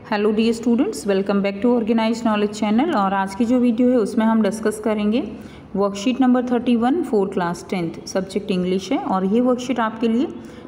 Hello dear students, welcome back to organise knowledge channel. और आज की जो वीडियो है उसमें हम डिस्कस करेंगे worksheet number 31 for class 10th subject English है। और ये वर्कशीट आपके लिए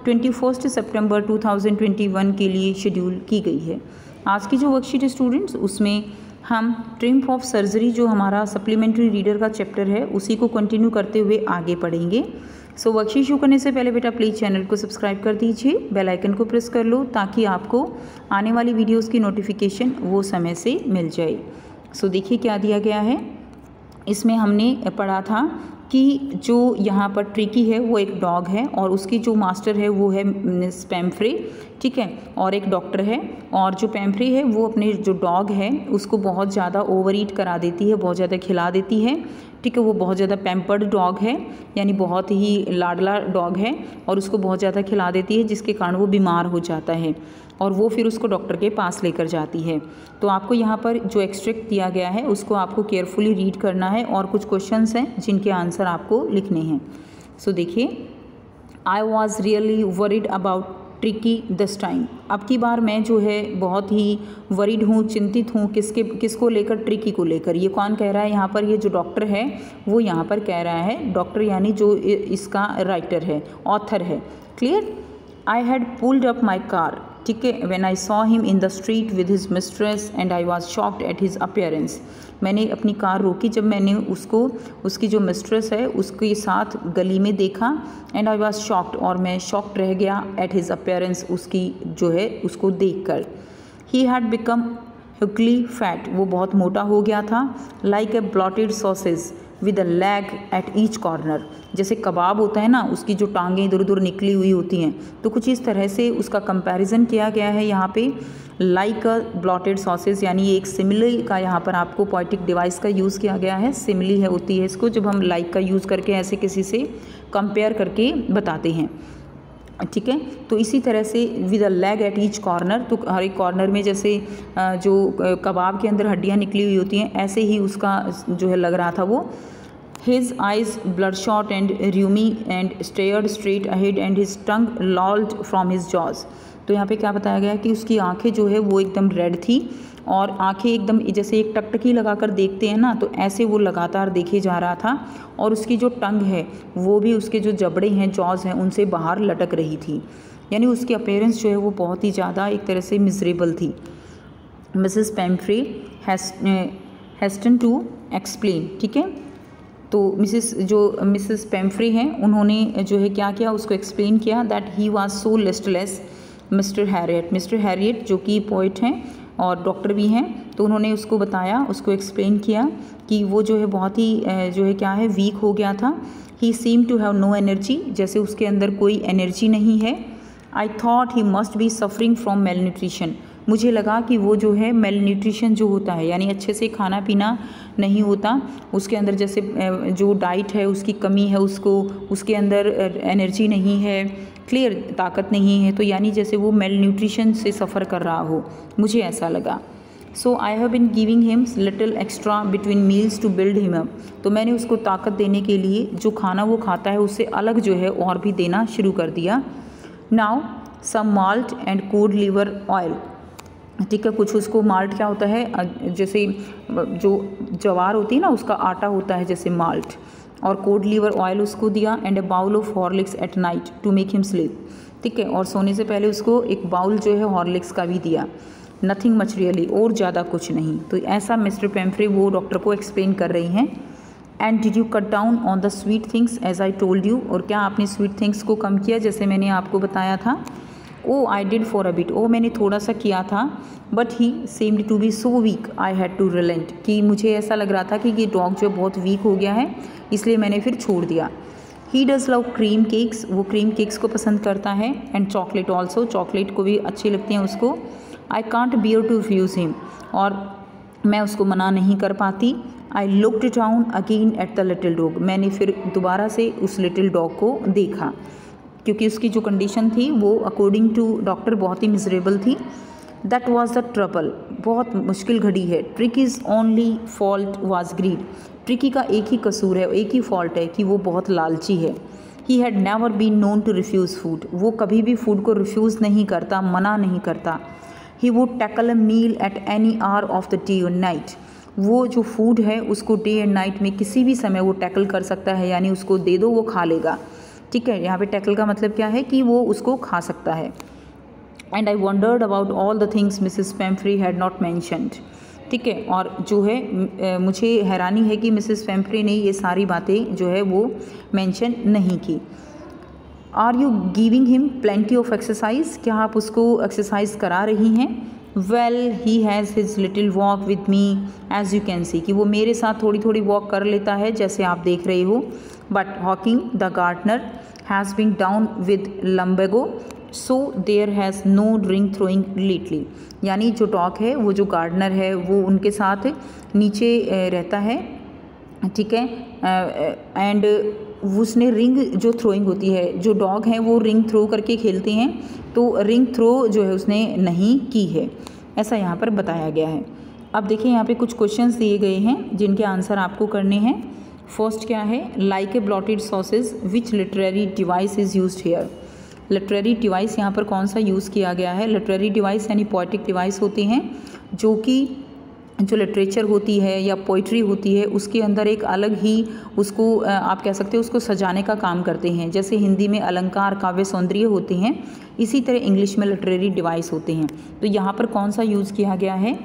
21 सितंबर 2021 के लिए शेड्यूल की गई है। आज की जो वर्कशीट है स्टूडेंट्स, उसमें हम ट्रिम्फ ऑफ सर्जरी जो हमारा सप्लीमेंट्री रीडर का चैप्टर है उसी को कंटिन्यू करते हुए आगे पढ़ेंगे। सो वर्कशीट शुरू करने से पहले बेटा प्लीज़ चैनल को सब्सक्राइब कर दीजिए, बेल आइकन को प्रेस कर लो ताकि आपको आने वाली वीडियोस की नोटिफिकेशन वो समय से मिल जाए। सो देखिए क्या दिया गया है। इसमें हमने पढ़ा था कि जो यहाँ पर ट्रिकी है वो एक डॉग है और उसकी जो मास्टर है वो है मिस पैम्फ्रे, ठीक है, और एक डॉक्टर है। और जो पैम्फ्रे है वो अपने जो डॉग है उसको बहुत ज़्यादा ओवर ईट करा देती है, बहुत ज़्यादा खिला देती है, ठीक है। वो बहुत ज़्यादा पैम्पर्ड डॉग है, यानी बहुत ही लाडला डॉग है और उसको बहुत ज़्यादा खिला देती है जिसके कारण वो बीमार हो जाता है और वो फिर उसको डॉक्टर के पास लेकर जाती है। तो आपको यहाँ पर जो एक्सट्रैक्ट दिया गया है उसको आपको केयरफुली रीड करना है और कुछ क्वेश्चंस हैं जिनके आंसर आपको लिखने हैं। सो देखिए, I was really worried about tricky this time. अब की बार मैं जो है बहुत ही वरीड हूँ, चिंतित हूँ। किसको लेकर? ट्रिकी को लेकर। ये कौन कह रहा है यहाँ पर? ये जो डॉक्टर है वो यहाँ पर कह रहा है, डॉक्टर यानी जो इसका राइटर है, ऑथर है। Clear? I had pulled up my car, ठीक है, when I saw him in the street with his mistress and I was shocked at his appearance. मैंने अपनी कार रोकी जब मैंने उसको, उसकी जो मिस्ट्रेस है उसके साथ गली में देखा। एंड आई वॉज शॉक्ड, और मैं शॉक्ड रह गया, एट हिज अपीयरेंस, उसकी जो है उसको देख कर। ही हैड बिकम हिकली फैट, वो बहुत मोटा हो गया था। Like a bloated sausage with a lag at each corner, जैसे कबाब होता है ना, उसकी जो टांगें इधर उधर निकली हुई होती हैं, तो कुछ इस तरह से उसका कंपैरिजन किया गया है यहाँ पे। लाइक अ ब्लॉटेड सॉसेज, यानी एक सिमिली का यहाँ पर आपको पोएटिक डिवाइस का यूज़ किया गया है। सिमिली है होती है इसको जब हम लाइक का यूज़ करके ऐसे किसी से कंपेयर करके बताते हैं, ठीक है। तो इसी तरह से with a leg at each corner, तो हर एक कॉर्नर में जैसे जो कबाब के अंदर हड्डियाँ निकली हुई होती हैं ऐसे ही उसका जो है लग रहा था वो। His eyes bloodshot and rheumy and stared straight ahead and his tongue lolled from his jaws। तो यहाँ पे क्या बताया गया है कि उसकी आंखें जो है वो एकदम रेड थी और आंखें एकदम जैसे एक टकटकी लगाकर देखते हैं ना, तो ऐसे वो लगातार देखे जा रहा था। और उसकी जो टंग है वो भी, उसके जो जबड़े हैं, जॉज हैं, उनसे बाहर लटक रही थी। यानी उसकी अपीयरेंस जो है वो बहुत ही ज़्यादा एक तरह से मिजरेबल थी। मिसेस पैम्फ्रे हैस्टन टू एक्सप्लेन, ठीक है। तो मिसेस पैम्फ्रे हैं, उन्होंने जो है क्या किया, उसको एक्सप्लेन किया that he was so listless mister Harriet जो कि पोइट हैं और डॉक्टर भी हैं, तो उन्होंने उसको बताया, उसको एक्सप्लेन किया कि वो जो है बहुत ही जो है क्या है, वीक हो गया था। He seem to have no energy, जैसे उसके अंदर कोई एनर्जी नहीं है। I thought he must be suffering from malnutrition, मुझे लगा कि वो जो है मेल न्यूट्रिशन जो होता है, यानी अच्छे से खाना पीना नहीं होता, उसके अंदर जैसे जो डाइट है उसकी कमी है, उसके अंदर एनर्जी नहीं है, क्लियर, ताकत नहीं है, तो यानी जैसे वो मेल न्यूट्रिशन से सफ़र कर रहा हो, मुझे ऐसा लगा। So I have been giving him little extra between meals to build him up, तो मैंने उसको ताकत देने के लिए जो खाना वो खाता है उससे अलग जो है और भी देना शुरू कर दिया। Now some malt and cod liver oil, ठीक है, कुछ उसको माल्ट क्या होता है, जैसे जो ज्वार होती है ना उसका आटा होता है जैसे माल्ट, और कोड लीवर ऑयल उसको दिया। And a bowl of Horlicks at night to make him sleep, ठीक है, और सोने से पहले उसको एक बाउल जो है हॉर्लिक्स का भी दिया। नथिंग मच रियली, और ज़्यादा कुछ नहीं। तो ऐसा मिस्टर पैम्फ्रे वो डॉक्टर को एक्सप्लेन कर रही हैं। And did you cut down on the sweet things as I told you, और क्या आपने स्वीट थिंग्स को कम किया जैसे मैंने आपको बताया था? Oh I did for a bit, oh मैंने थोड़ा सा किया था। But he seemed to be so weak I had to relent, कि मुझे ऐसा लग रहा था कि ये डॉग जो बहुत वीक हो गया है इसलिए मैंने फिर छोड़ दिया। He does love cream cakes, वो क्रीम केक्स को पसंद करता है। एंड चॉकलेट ऑल्सो, चॉकलेट को भी अच्छी लगती हैं उसको। I can't bear to refuse him, और मैं उसको मना नहीं कर पाती। I looked down again at the little dog, मैंने फिर दोबारा से उस लिटिल डॉग को देखा क्योंकि उसकी जो कंडीशन थी वो अकॉर्डिंग टू डॉक्टर बहुत ही मिजरेबल थी। दैट वॉज द ट्रबल, बहुत मुश्किल घड़ी है। Tricky's only fault was greed, Tricky का एक ही कसूर है, एक ही फॉल्ट है कि वो बहुत लालची है। He had never been known to refuse food, वो कभी भी फूड को रिफ्यूज़ नहीं करता, मना नहीं करता। He would tackle a meal at any hour of the day और नाइट। वो जो फूड है उसको डे एंड नाइट में किसी भी समय वो टैकल कर सकता है, यानी उसको दे दो वो खा लेगा। ठीक है, यहाँ पे टैकल का मतलब क्या है कि वो उसको खा सकता है। And I wondered about all the things Mrs Pumphrey had not mentioned. ठीक है, और जो है मुझे हैरानी है कि मिसेस पेम्फ्री ने ये सारी बातें जो है वो मेंशन नहीं की। Are you giving him plenty of exercise, क्या आप उसको एक्सरसाइज करा रही हैं? Well he has his little walk with me as you can see, कि वो मेरे साथ थोड़ी थोड़ी वॉक कर लेता है जैसे आप देख रहे हो। But Hawking the gardener has been down with lumbago so there has no ring throwing lately, यानी जो डॉग है वो जो गार्डनर है वो उनके साथ नीचे रहता है। ठीक है, एंड उसने रिंग जो थ्रोइंग होती है, जो डॉग हैं वो रिंग थ्रो करके खेलते हैं, तो रिंग थ्रो जो है उसने नहीं की है, ऐसा यहाँ पर बताया गया है। अब देखिए यहाँ पे कुछ क्वेश्चंस दिए गए हैं जिनके आंसर आपको करने हैं। फर्स्ट क्या है, like a bloated sausage which literary device is used here. Literary device यहाँ पर कौन सा यूज़ किया गया है? लिटरेरी डिवाइस यानी पोएटिक डिवाइस होते हैं जो कि जो लिटरेचर होती है या पोइट्री होती है उसके अंदर एक अलग ही उसको आप कह सकते हो उसको सजाने का काम करते हैं। जैसे हिंदी में अलंकार, काव्य, सौंदर्य होते हैं, इसी तरह इंग्लिश में लिटरेरी डिवाइस होते हैं। तो यहाँ पर कौन सा यूज़ किया गया है?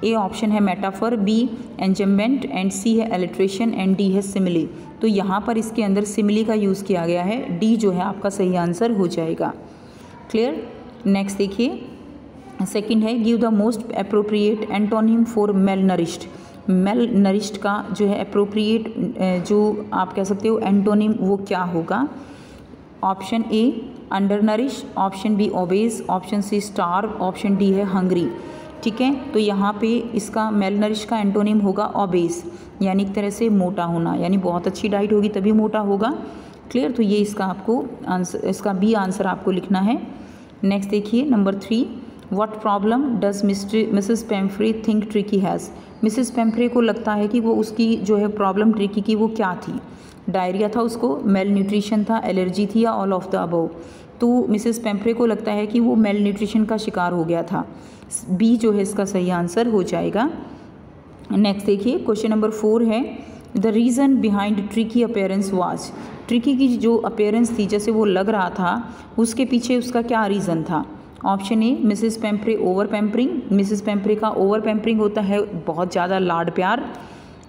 ए ऑप्शन है मेटाफर, बी एंजमेंट, एंड सी है एलिट्रेशन, एंड डी है सिमिली। तो यहाँ पर इसके अंदर सिमिली का यूज़ किया गया है, डी जो है आपका सही आंसर हो जाएगा। क्लियर। नेक्स्ट देखिए, सेकंड है give the most appropriate antonym for malnourished. Malnourished का जो है अप्रोप्रिएट जो आप कह सकते हो एंटोनिम वो क्या होगा? Option A undernourish, option B obese, option C starve, option D है हंग्री। ठीक है, तो यहाँ पे इसका मेल नरिश का एंटोनिम होगा ओबेज, यानी एक तरह से मोटा होना, यानी बहुत अच्छी डाइट होगी तभी मोटा होगा। क्लियर, तो ये इसका आपको आंसर, इसका बी आंसर आपको लिखना है। नेक्स्ट देखिए number 3, what problem does Mrs Pumphrey think Tricky has. Mrs Pumphrey को लगता है कि वो उसकी जो है प्रॉब्लम ट्रिकी की वो क्या थी? डायरिया था उसको, मेल न्यूट्रिशन था, एलर्जी थी, या ऑल ऑफ द अबव। तो मिसेस पेम्फ्रे को लगता है कि वो मेल न्यूट्रिशन का शिकार हो गया था, बी जो है इसका सही आंसर हो जाएगा। नेक्स्ट देखिए क्वेश्चन नंबर 4 है the reason behind tricky appearance was. Tricky की जो अपेयरेंस थी, जैसे वो लग रहा था, उसके पीछे उसका क्या रीज़न था? Option A Mrs Pumphrey over pampering, Mrs Pumphrey का ओवर पैम्परिंग होता है बहुत ज़्यादा लाड प्यार।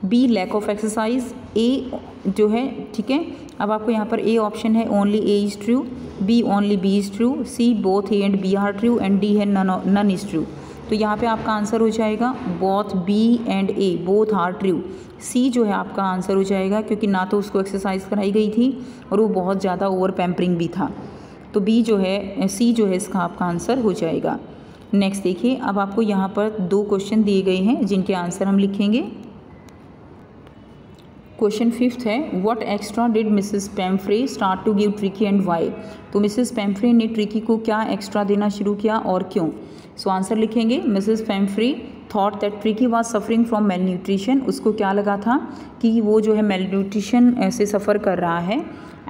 B lack of exercise, A जो है, ठीक है, अब आपको यहाँ पर ए ऑप्शन है only A is true, B only B is true, C both A and B are true, and D है नन इज़ ट्रू। तो यहाँ पे आपका आंसर हो जाएगा both B and A, both are true. C जो है आपका आंसर हो जाएगा, क्योंकि ना तो उसको एक्सरसाइज कराई गई थी और वो बहुत ज़्यादा ओवर पैम्परिंग भी था। तो बी जो है, सी जो है इसका आपका आंसर हो जाएगा। नेक्स्ट देखिए, अब आपको यहाँ पर 2 क्वेश्चन दिए गए हैं जिनके आंसर हम लिखेंगे। क्वेश्चन 5 है what extra did Mrs Pumphrey start to give Tricky and why. तो मिसेस पेम्फ्रे ने ट्रिकी को क्या एक्स्ट्रा देना शुरू किया और क्यों? सो आंसर लिखेंगे Mrs Pumphrey thought that Tricky was suffering from malnutrition. उसको क्या लगा था कि वो जो है मेल न्यूट्रिशन से सफ़र कर रहा है।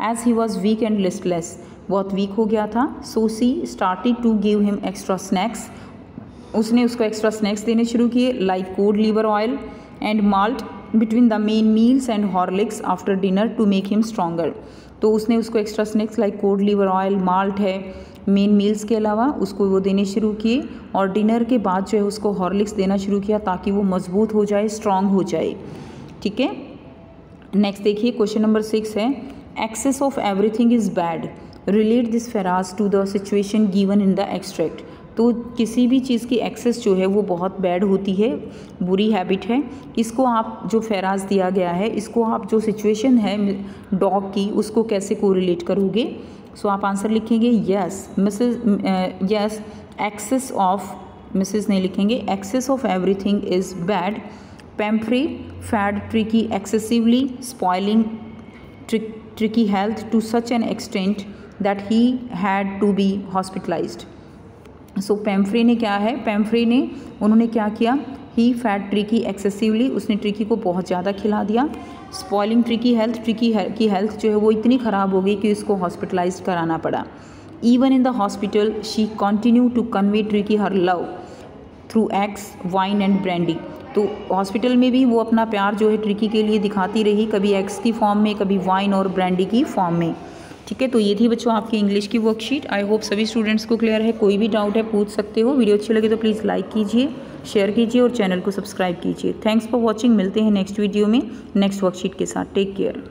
As he was weak and listless, बहुत वीक हो गया था। So she started to give him extra snacks, उसने उसको एक्स्ट्रा स्नैक्स देने शुरू किए, like cod liver oil and malt between the main meals and Horlicks after dinner to make him stronger. तो उसने उसको extra snacks like cod liver oil, malt है, main meals के अलावा उसको वो देने शुरू किए, और डिनर के बाद जो है उसको हॉर्लिक्स देना शुरू किया ताकि वो मजबूत हो जाए, स्ट्रॉन्ग हो जाए। ठीक है, नेक्स्ट देखिए क्वेश्चन नंबर 6 है excess of everything is bad, relate this phrase to the situation given in the extract. तो किसी भी चीज़ की एक्सेस जो है वो बहुत बैड होती है, बुरी हैबिट है। इसको आप जो फेराज दिया गया है, इसको आप जो सिचुएशन है डॉग की, उसको कैसे कोरिलेट करोगे? सो आप आंसर लिखेंगे yes yes excess of, Mrs नहीं लिखेंगे, excess of everything is bad. Pumphrey fed Tricky excessively spoiling Tricky health to such an extent that he had to be hospitalised. So Pumphrey ने क्या है, Pumphrey ने उन्होंने क्या किया, ही फैड ट्रिकी एक्सेसिवली, उसने ट्रिकी को बहुत ज़्यादा खिला दिया। स्पॉइलिंग ट्रिकी हेल्थ, ट्रिकी की हेल्थ जो है वो इतनी ख़राब हो गई कि उसको हॉस्पिटलाइज कराना पड़ा। Even in the hospital she continue to convey Tricki her love, through eggs, wine and brandy. तो हॉस्पिटल में भी वो अपना प्यार जो है ट्रिकी के लिए दिखाती रही, कभी एग्स की फॉर्म में, कभी वाइन और ब्रांडी की फॉर्म में। ठीक है, तो ये थी बच्चों आपकी इंग्लिश की वर्कशीट। आई होप सभी स्टूडेंट्स को क्लियर है। कोई भी डाउट है पूछ सकते हो। वीडियो अच्छी लगे तो प्लीज़ लाइक कीजिए, शेयर कीजिए और चैनल को सब्सक्राइब कीजिए। Thanks for watching. मिलते हैं नेक्स्ट वीडियो में नेक्स्ट वर्कशीट के साथ। Take care.